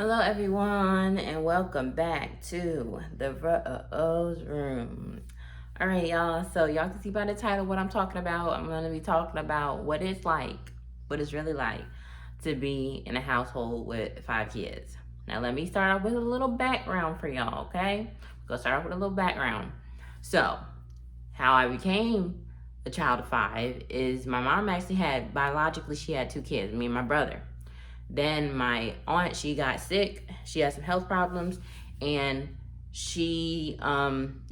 Hello, everyone, and welcome back to the O's Room. All right, y'all. So, y'all can see by the title what I'm talking about. I'm going to be talking about what it's really like to be in a household with 5 kids. Now, let me start off with a little background for y'all, okay? Go start off with a little background. So, how I became a child of 5 is my mom actually she had 2 kids, me and my brother. Then my aunt, she got sick. She had some health problems, and she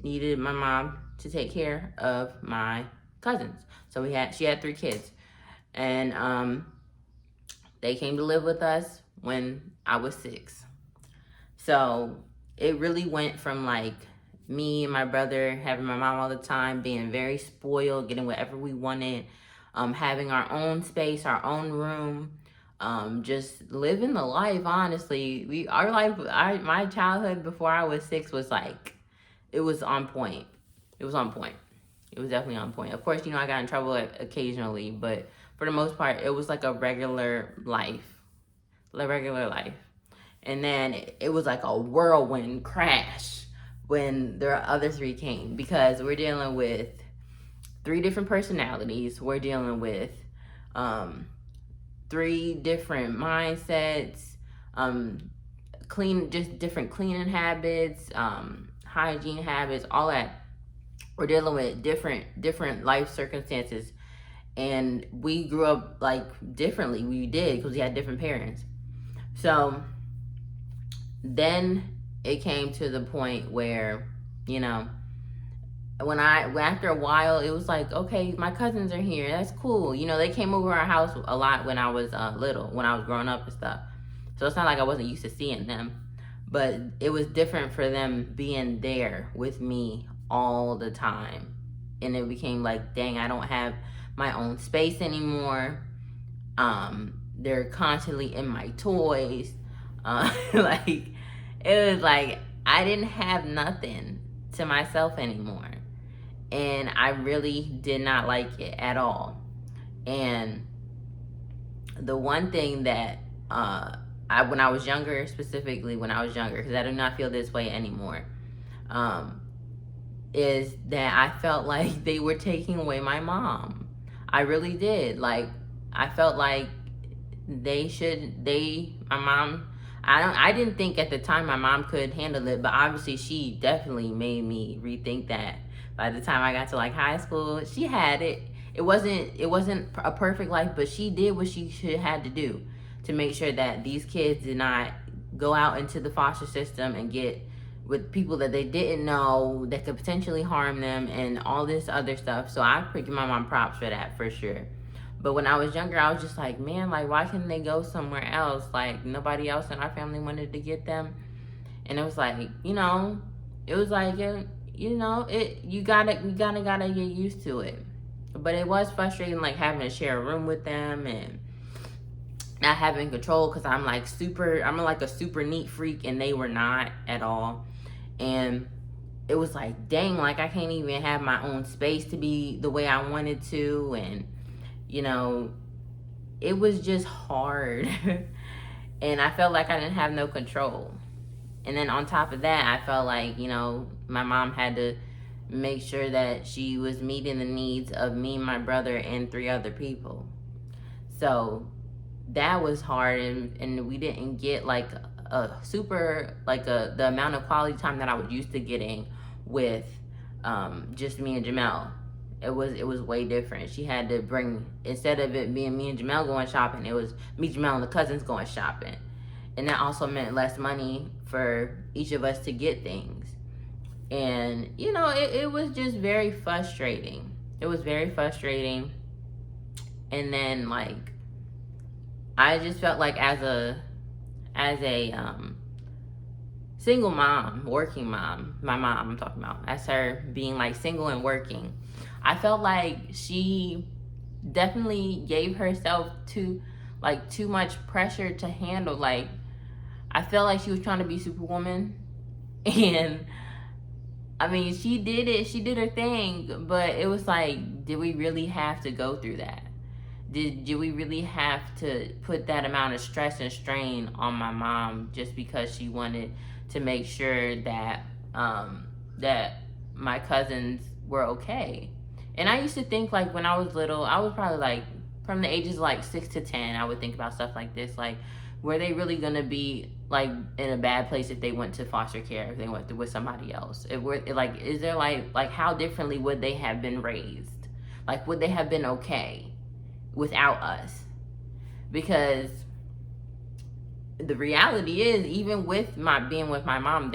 needed my mom to take care of my cousins. So she had 3 kids, and they came to live with us when I was 6. So it really went from like me and my brother having my mom all the time, being very spoiled, getting whatever we wanted, having our own space, our own room, just living the life. Honestly, my childhood before I was 6 was like, it was on point. It was on point. It was definitely on point. Of course, I got in trouble occasionally, but for the most part, it was like a regular life. And then it was like a whirlwind crash when the other 3 came, because we're dealing with 3 different personalities. We're dealing with 3 different mindsets, just different cleaning habits, hygiene habits, all that. We're dealing with different life circumstances, and we grew up like differently. We did, because we had different parents. So then it came to the point where, after a while, it was like, okay, my cousins are here. That's cool. They came over our house a lot when I was little, when I was growing up and stuff. So it's not like I wasn't used to seeing them, but it was different for them being there with me all the time. And it became like, dang, I don't have my own space anymore. They're constantly in my toys. Like, it was like I didn't have nothing to myself anymore. And I really did not like it at all. And the one thing that when I was younger, specifically when I was younger, because I do not feel this way anymore, is that I felt like they were taking away my mom. I really did. Like, I felt like my mom, I didn't think at the time my mom could handle it, but obviously she definitely made me rethink that. By the time I got to like high school, she had it. It wasn't a perfect life, but she did what she should had to do to make sure that these kids did not go out into the foster system and get with people that they didn't know that could potentially harm them and all this other stuff. So I give my mom props for that, for sure. But when I was younger, I was just like, man, like, why couldn't they go somewhere else? Like, nobody else in our family wanted to get them. And it was like, it was like, you gotta get used to it. But it was frustrating, like, having to share a room with them and not having control, because I'm like a super neat freak, and they were not at all. And it was like, dang, like, I can't even have my own space to be the way I wanted to. And it was just hard. And I felt like I didn't have no control. And then on top of that, I felt like, my mom had to make sure that she was meeting the needs of me, my brother, and 3 other people. So that was hard, and we didn't get like a super, like the amount of quality time that I was used to getting with just me and Jamel. It was way different. She had to bring, instead of it being me and Jamel going shopping, it was me, Jamel, and the cousins going shopping. And that also meant less money for each of us to get things. And, it was just very frustrating. It was very frustrating. And then, like, I just felt like as a single mom, working mom, my mom I'm talking about, as her being like single and working, I felt like she definitely gave herself too much pressure to handle. Like, I felt like she was trying to be Superwoman, and I mean, she did it. She did her thing, but it was like, did we really have to go through that? did we really have to put that amount of stress and strain on my mom just because she wanted to make sure that that my cousins were okay? And I used to think, like, when I was little, I was probably like from the ages of like 6 to 10, I would think about stuff like this, like, were they really gonna be like in a bad place if they went to foster care, if they went with somebody else? If we're like, is there like how differently would they have been raised? Like, would they have been okay without us? Because the reality is, even with my being with my mom,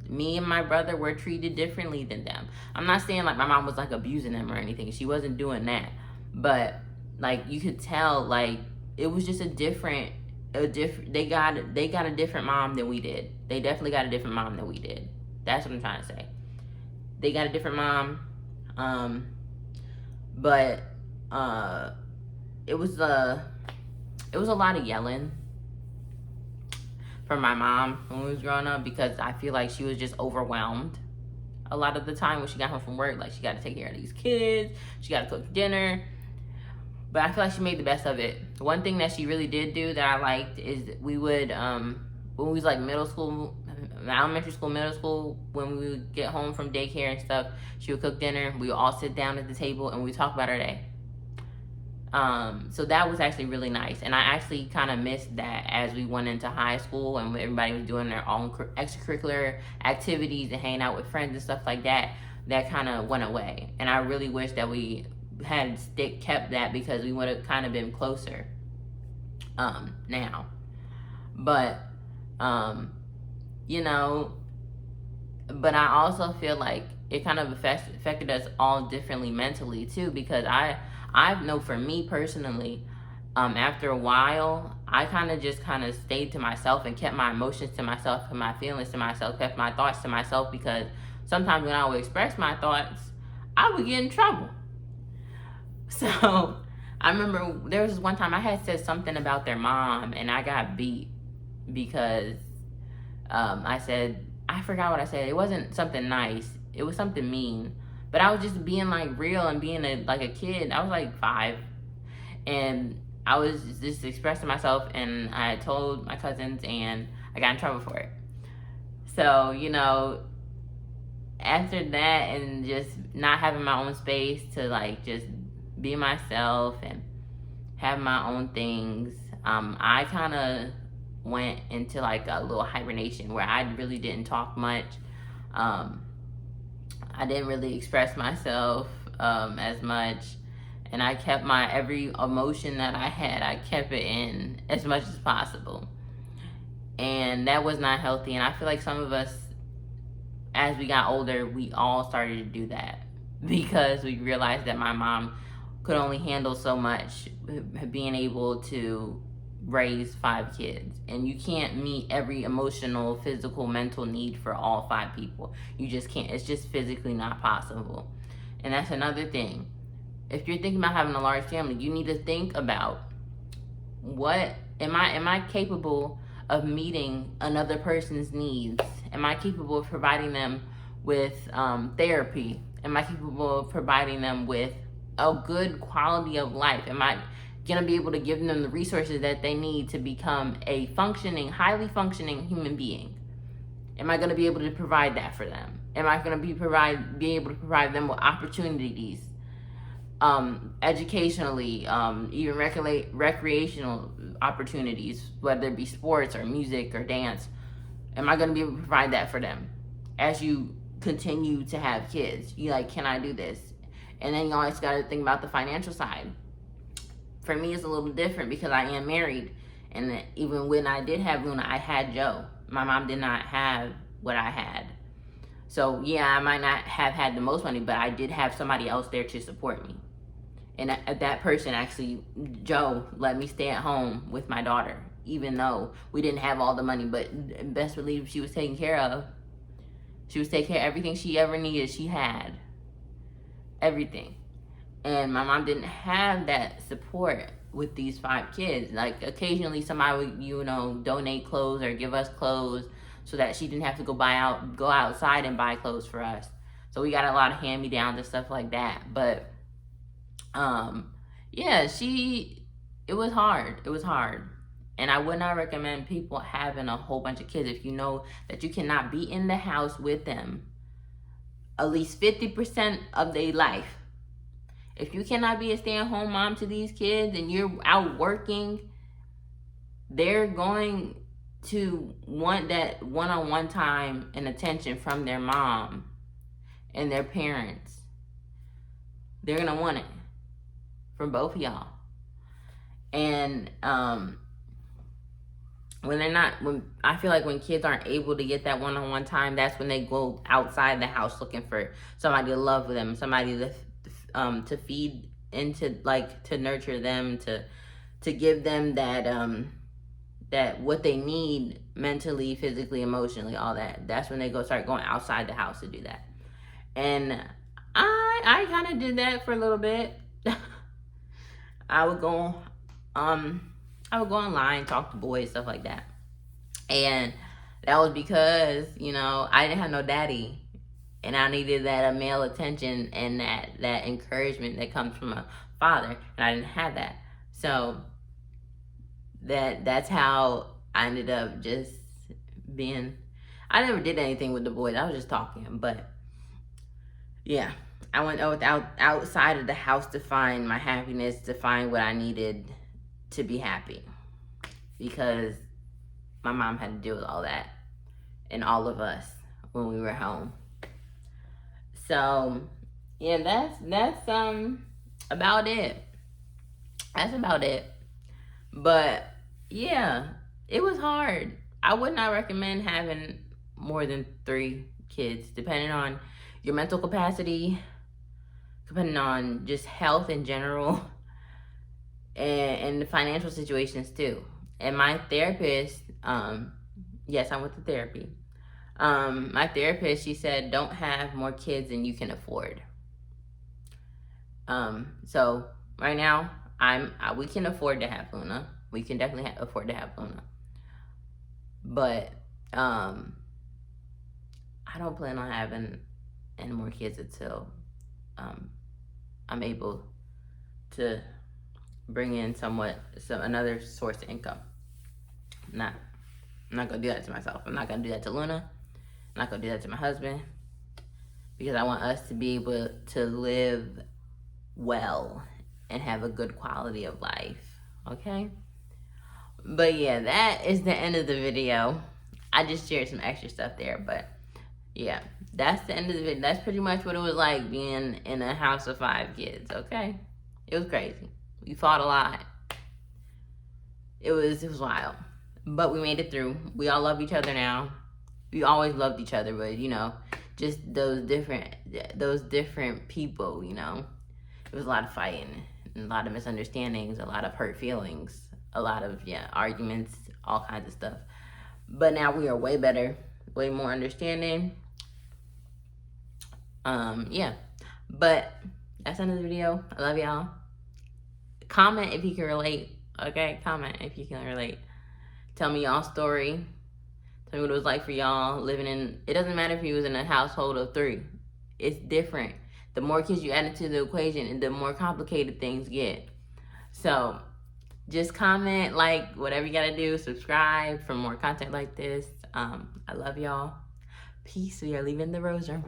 me and my brother were treated differently than them. I'm not saying like my mom was like abusing them or anything. She wasn't doing that. But like, you could tell, like, it was just a different they got a different mom than we did. They definitely got a different mom than we did. That's what I'm trying to say. They got a different mom. But it was a lot of yelling from my mom when we was growing up, because I feel like she was just overwhelmed a lot of the time when she got home from work. Like, she got to take care of these kids, she got to cook dinner. But I feel like she made the best of it. One thing that she really did do that I liked is we would, when we was like elementary school, middle school, when we would get home from daycare and stuff, she would cook dinner. We would all sit down at the table and we would talk about our day. So that was actually really nice. And I actually kind of missed that as we went into high school and everybody was doing their own extracurricular activities and hanging out with friends and stuff like that. That kind of went away. And I really wish that we had kept that, because we would have kind of been closer now. But you know, but I also feel like it kind of affected us all differently mentally too, because I know for me personally, after a while, I kind of stayed to myself and kept my emotions to myself, and my feelings to myself, kept my thoughts to myself, because sometimes when I would express my thoughts, I would get in trouble. So I remember there was one time I had said something about their mom and I got beat because I forgot what I said. It wasn't something nice. It was something mean. But I was just being like real and being like a kid. I was like 5. And I was just expressing myself, and I told my cousins and I got in trouble for it. So, you know, after that and just not having my own space to like just be myself and have my own things, I kind of went into like a little hibernation where I really didn't talk much. I didn't really express myself as much, and I kept every emotion that I had, I kept it in as much as possible, and that was not healthy. And I feel like some of us, as we got older, we all started to do that because we realized that my mom could only handle so much, being able to raise 5 kids, and you can't meet every emotional, physical, mental need for all 5 people. You just can't. It's just physically not possible. And that's another thing. If you're thinking about having a large family, you need to think about, what am I capable of meeting another person's needs? Am I capable of providing them with therapy? Am I capable of providing them with a good quality of life? Am I gonna be able to give them the resources that they need to become a functioning, highly functioning human being? Am I gonna be able to provide that for them? Am I gonna be able to provide them with opportunities, educationally, even recreational opportunities, whether it be sports or music or dance? Am I gonna be able to provide that for them as you continue to have kids? You like, can I do this? And then you always got to think about the financial side. For me, it's a little different because I am married. And even when I did have Luna, I had Joe. My mom did not have what I had. So yeah, I might not have had the most money, but I did have somebody else there to support me. And that person, actually, Joe, let me stay at home with my daughter, even though we didn't have all the money. But best believe she was taken care of. She was taking care of everything she ever needed. She had everything. And my mom didn't have that support with these 5 kids. Like, occasionally somebody would, you know, donate clothes or give us clothes so that she didn't have to go outside and buy clothes for us. So we got a lot of hand-me-downs and stuff like that. But yeah, it was hard. It was hard. And I would not recommend people having a whole bunch of kids if you know that you cannot be in the house with them at least 50% of their life. If you cannot be a stay-at-home mom to these kids and you're out working, they're going to want that one-on-one time and attention from their mom and their parents. They're gonna want it from both of y'all. And when I feel like when kids aren't able to get that one-on-one time, that's when they go outside the house looking for somebody to love them, somebody to feed into, like, to nurture them, to give them that what they need mentally, physically, emotionally, all that. That's when they start going outside the house to do that. And I kind of did that for a little bit. I would go online, talk to boys, stuff like that. And that was because, I didn't have no daddy. And I needed that male attention and that encouragement that comes from a father. And I didn't have that. So that's how I ended up just being, I never did anything with the boys. I was just talking. But yeah, I went outside of the house to find my happiness, to find what I needed to be happy. Because my mom had to deal with all that and all of us when we were home. So yeah, that's about it. That's about it. But yeah, it was hard. I would not recommend having more than 3 kids, depending on your mental capacity, depending on just health in general, and the financial situations too. And my therapist, yes, I went to therapy. My therapist, she said, don't have more kids than you can afford. So right now, we can afford to have Luna. We can definitely afford to have Luna. But I don't plan on having any more kids until I'm able to bring in another source of income. I'm not gonna do that to myself. I'm not gonna do that to Luna. I'm not gonna do that to my husband, because I want us to be able to live well and have a good quality of life. Okay? But yeah, that is the end of the video. I just shared some extra stuff there, but yeah, that's the end of the video. That's pretty much what it was like being in a house of 5 kids. Okay? It was crazy. We fought a lot. It was wild. But we made it through. We all love each other now. We always loved each other, but just those different people, It was a lot of fighting, a lot of misunderstandings, a lot of hurt feelings, a lot of arguments, all kinds of stuff. But now we are way better, way more understanding. Yeah. But that's the end of the video. I love y'all. Comment if you can relate. Okay? Comment if you can relate. Tell me y'all's story. Tell me what it was like for y'all living in, it doesn't matter if you was in a household of 3. It's different. The more kids you add into the equation, and the more complicated things get. So just comment, like, whatever you gotta do. Subscribe for more content like this. I love y'all. Peace. We are leaving the Rose Room.